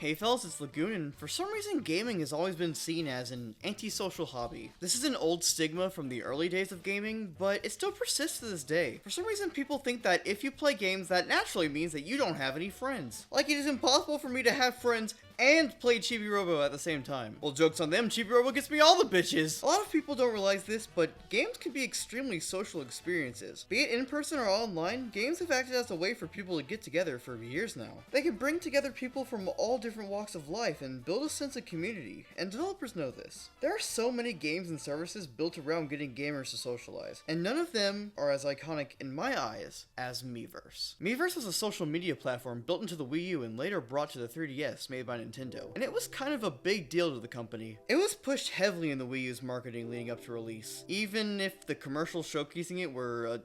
Hey fellas, it's Lagoon, and for some reason gaming has always been seen as an antisocial hobby. This is an old stigma from the early days of gaming, but it still persists to this day. For some reason people think that if you play games, that naturally means that you don't have any friends. Like, it is impossible for me to have friends and play Chibi Robo at the same time. Well, joke's on them, Chibi Robo gets me all the bitches! A lot of people don't realize this, but games can be extremely social experiences. Be it in person or online, games have acted as a way for people to get together for years now. They can bring together people from all different walks of life and build a sense of community, and developers know this. There are so many games and services built around getting gamers to socialize, and none of them are as iconic in my eyes as Miiverse. Miiverse was a social media platform built into the Wii U and later brought to the 3DS made by Nintendo, and it was kind of a big deal to the company. It was pushed heavily in the Wii U's marketing leading up to release, even if the commercials showcasing it were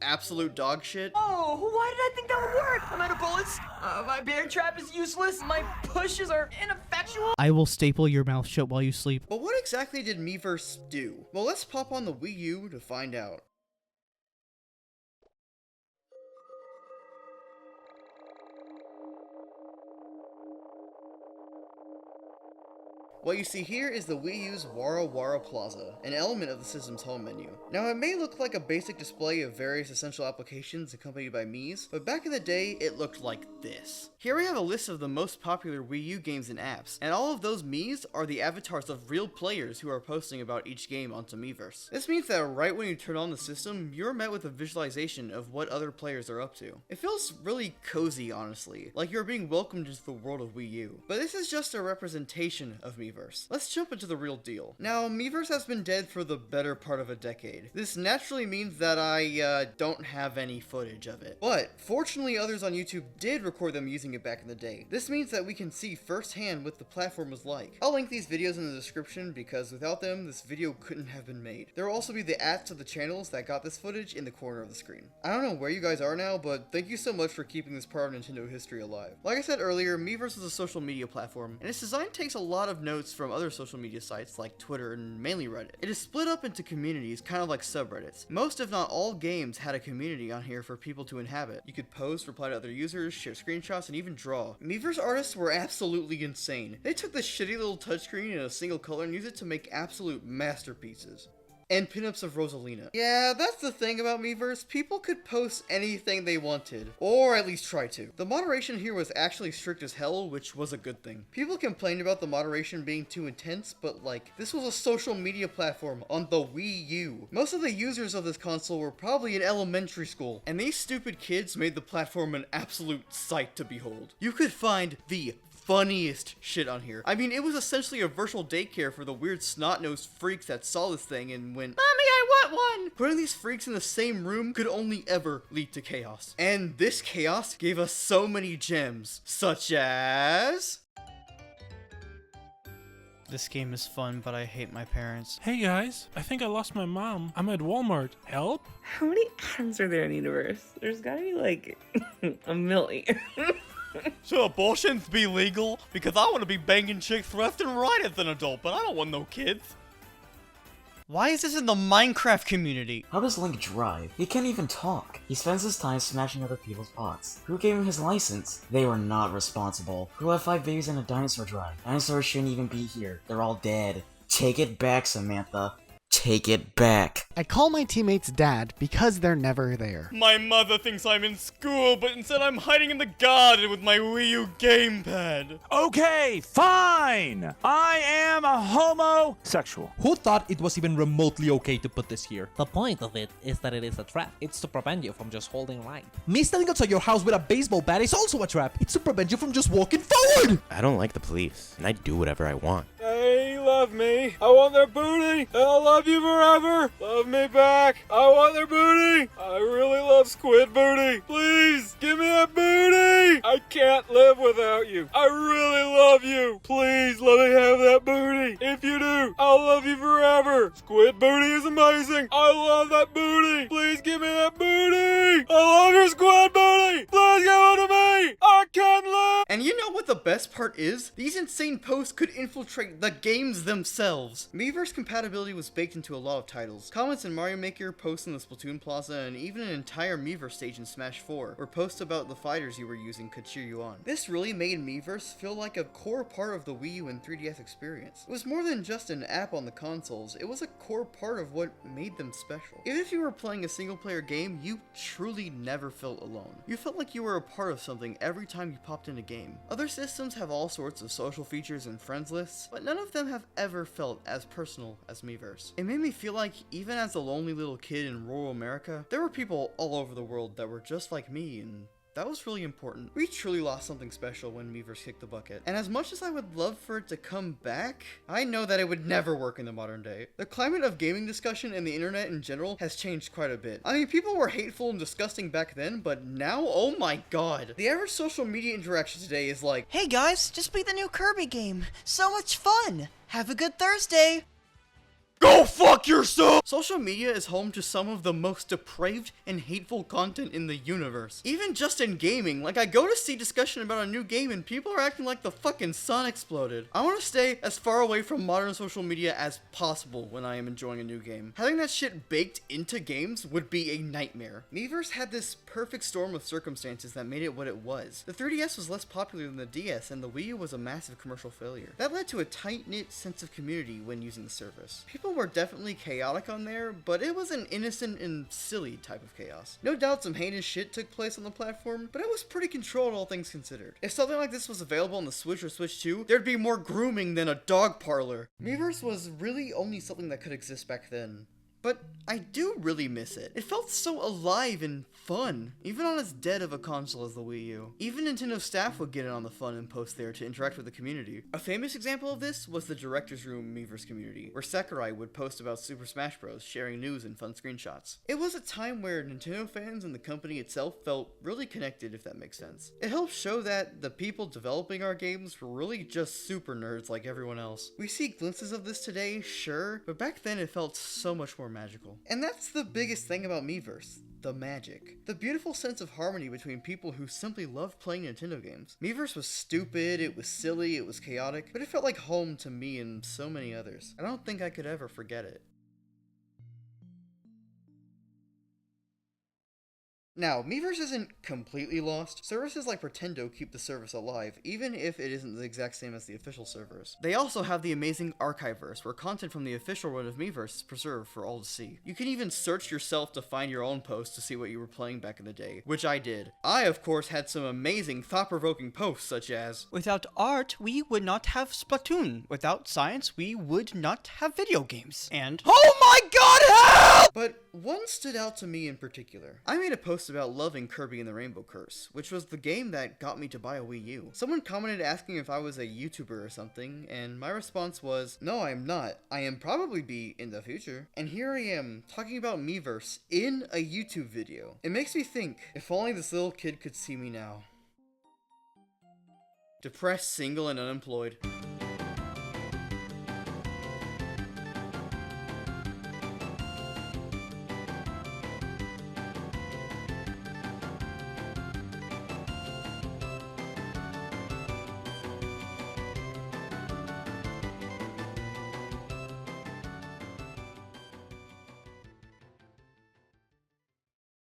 absolute dog shit. Oh, why did I think that would work? I'm out of bullets, my bear trap is useless, my pushes are ineffectual. I will staple your mouth shut while you sleep. But what exactly did Miiverse do? Well, let's pop on the Wii U to find out. What you see here is the Wii U's Wara Wara Plaza, an element of the system's home menu. Now, it may look like a basic display of various essential applications accompanied by Miis, but back in the day, it looked like this. Here we have a list of the most popular Wii U games and apps, and all of those Miis are the avatars of real players who are posting about each game onto Miiverse. This means that right when you turn on the system, you're met with a visualization of what other players are up to. It feels really cozy, honestly, like you're being welcomed into the world of Wii U. But this is just a representation of Miiverse. Let's jump into the real deal. Now, Miiverse has been dead for the better part of a decade. This naturally means that I don't have any footage of it. But, fortunately others on YouTube did record them using it back in the day. This means that we can see firsthand what the platform was like. I'll link these videos in the description because without them, this video couldn't have been made. There will also be the ads to the channels that got this footage in the corner of the screen. I don't know where you guys are now, but thank you so much for keeping this part of Nintendo history alive. Like I said earlier, Miiverse is a social media platform, and its design takes a lot of notes from other social media sites like Twitter and mainly Reddit. It is split up into communities, kind of like subreddits. Most if not all games had a community on here for people to inhabit. You could post, reply to other users, share screenshots, and even draw. Miiverse artists were absolutely insane. They took this shitty little touchscreen in a single color and used it to make absolute masterpieces. And pinups of Rosalina. Yeah, that's the thing about Miiverse. People could post anything they wanted, or at least try to. The moderation here was actually strict as hell, which was a good thing. People complained about the moderation being too intense, but like, this was a social media platform on the Wii U. Most of the users of this console were probably in elementary school, and these stupid kids made the platform an absolute sight to behold. You could find the funniest shit on here. I mean, it was essentially a virtual daycare for the weird snot-nosed freaks that saw this thing and went, "Mommy, I want one!" Putting these freaks in the same room could only ever lead to chaos. And this chaos gave us so many gems, such as... This game is fun, but I hate my parents. Hey guys, I think I lost my mom. I'm at Walmart. Help? How many atoms are there in the universe? There's gotta be like a million. Should abortions be legal? Because I want to be banging chicks left and right as an adult, but I don't want no kids. Why is this in the Minecraft community? How does Link drive? He can't even talk. He spends his time smashing other people's pots. Who gave him his license? They were not responsible. Who had 5 babies in a dinosaur drive? Dinosaurs shouldn't even be here. They're all dead. Take it back, Samantha. Take it back. I call my teammates dad because they're never there. My mother thinks I'm in school, but instead I'm hiding in the garden with my Wii U gamepad. Okay, fine! I am a homosexual. Who thought it was even remotely okay to put this here? The point of it is that it is a trap. It's to prevent you from just holding right. Me standing outside your house with a baseball bat is also a trap. It's to prevent you from just walking forward! I don't like the police, and I do whatever I want. They love me. I want their booty. I'll love you forever. Love me back. I want their booty. I really love squid booty. Please, give me that booty. I can't live without you. I really love you. Please let me have that booty. If you do, I'll love you forever. Squid booty is amazing. I love that booty. Please give me that booty. I love your squid booty. Please give it to me. me! I can't live! And you know what the best part is? These insane posts could infiltrate the games themselves. Miiverse compatibility was baked into a lot of titles. Comments in Mario Maker, posts in the Splatoon Plaza, and even an entire Miiverse stage in Smash 4, where posts about the fighters you were using could cheer you on. This really made Miiverse feel like a core part of the Wii U and 3DS experience. It was more than just an app on the consoles, it was a core part of what made them special. Even if you were playing a single player game, you truly never felt alone. You felt like you were a part of something every time you popped in a game. Other systems have all sorts of social features and friends lists, but none of them have ever felt as personal as Miiverse. It made me feel like, even as a lonely little kid in rural America, there were people all over the world that were just like me, and that was really important. We truly lost something special when Miiverse kicked the bucket. And as much as I would love for it to come back, I know that it would never work in the modern day. The climate of gaming discussion and the internet in general has changed quite a bit. I mean, people were hateful and disgusting back then, but now, oh my god. The average social media interaction today is like, Hey guys, just beat the new Kirby game. So much fun. Have a good Thursday. go fuck yourself! Social media is home to some of the most depraved and hateful content in the universe. Even just in gaming, like I go to see discussion about a new game and people are acting like the fucking sun exploded. I want to stay as far away from modern social media as possible when I am enjoying a new game. Having that shit baked into games would be a nightmare. Miiverse had this perfect storm of circumstances that made it what it was. The 3DS was less popular than the DS, and the Wii U was a massive commercial failure. That led to a tight-knit sense of community when using the service. People were definitely chaotic on there, but it was an innocent and silly type of chaos. No doubt some heinous shit took place on the platform, but it was pretty controlled all things considered. If something like this was available on the Switch or Switch 2, there'd be more grooming than a dog parlor. Miiverse was really only something that could exist back then. But I do really miss it. It felt so alive and fun, even on as dead of a console as the Wii U. Even Nintendo staff would get in on the fun and post there to interact with the community. A famous example of this was the Director's Room Miiverse community, where Sakurai would post about Super Smash Bros, sharing news and fun screenshots. It was a time where Nintendo fans and the company itself felt really connected, if that makes sense. It helped show that the people developing our games were really just super nerds like everyone else. We see glimpses of this today, sure, but back then it felt so much more magical. And that's the biggest thing about Miiverse. The magic. The beautiful sense of harmony between people who simply love playing Nintendo games. Miiverse was stupid, it was silly, it was chaotic, but it felt like home to me and so many others. I don't think I could ever forget it. Now, Miiverse isn't completely lost. Services like Pretendo keep the service alive, even if it isn't the exact same as the official servers. They also have the amazing Archiveverse, where content from the official run of Miiverse is preserved for all to see. You can even search yourself to find your own posts to see what you were playing back in the day, which I did. I, of course, had some amazing, thought-provoking posts, such as, Without art, we would not have Splatoon. Without science, we would not have video games. And, oh my god, help! But one stood out to me in particular. I made a post about loving Kirby and the Rainbow Curse, which was the game that got me to buy a Wii U. Someone commented asking if I was a YouTuber or something, and my response was, no, I am not. I am probably be in the future. And here I am, talking about Miiverse in a YouTube video. It makes me think, if only this little kid could see me now. Depressed, single, and unemployed.